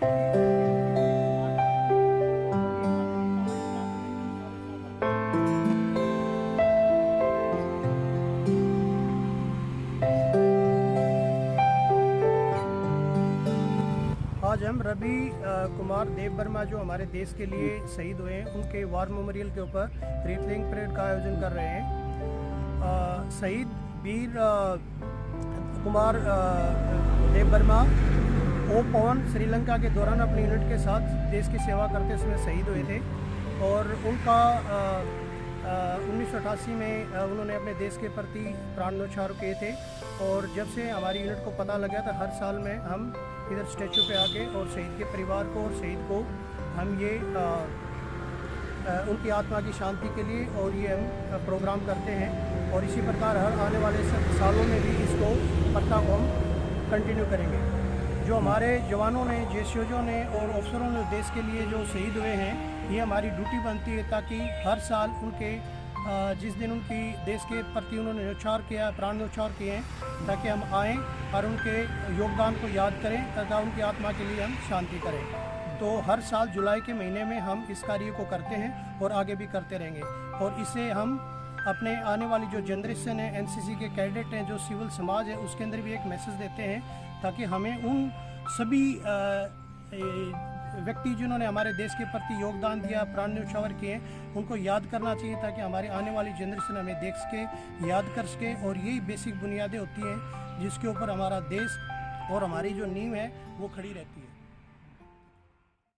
आज हम रवि कुमार देव वर्मा जो हमारे देश के लिए शहीद हुए हैं उनके वार मेमोरियल के ऊपर रीथलिंग परेड का आयोजन कर रहे हैं। शहीद वीर कुमार देव वर्मा ओ पवन श्रीलंका के दौरान अपनी यूनिट के साथ देश की सेवा करते समय शहीद हुए थे और उनका 1988 में उन्होंने अपने देश के प्रति प्राण न्यौछावर किए थे। और जब से हमारी यूनिट को पता लगा था हर साल में हम इधर स्टैचू पे आके और शहीद के परिवार को और शहीद को हम ये उनकी आत्मा की शांति के लिए और ये हम प्रोग्राम करते हैं। और इसी प्रकार हर आने वाले सालों में भी इसको प्रथा को हम कंटिन्यू करेंगे। जो हमारे जवानों ने, जेसीओजों ने और अफसरों ने देश के लिए जो शहीद हुए हैं, ये हमारी ड्यूटी बनती है ताकि हर साल उनके जिस दिन उनकी देश के प्रति उन्होंने न्यौछावर किया, प्राण न्यौछावर किए हैं, ताकि हम आएँ और उनके योगदान को याद करें तथा उनकी आत्मा के लिए हम शांति करें। तो हर साल जुलाई के महीने में हम इस कार्य को करते हैं और आगे भी करते रहेंगे। और इसे हम अपने आने वाली जो जनरेशन है, एनसीसी के कैडेट हैं, जो सिविल समाज है, उसके अंदर भी एक मैसेज देते हैं ताकि हमें उन सभी व्यक्ति जिन्होंने हमारे देश के प्रति योगदान दिया, प्राण न्यौछावर किए, उनको याद करना चाहिए ताकि हमारे आने वाली जनरेशन हमें देख सके, याद कर सके। और यही बेसिक बुनियादें होती हैं जिसके ऊपर हमारा देश और हमारी जो नींव है वो खड़ी रहती है।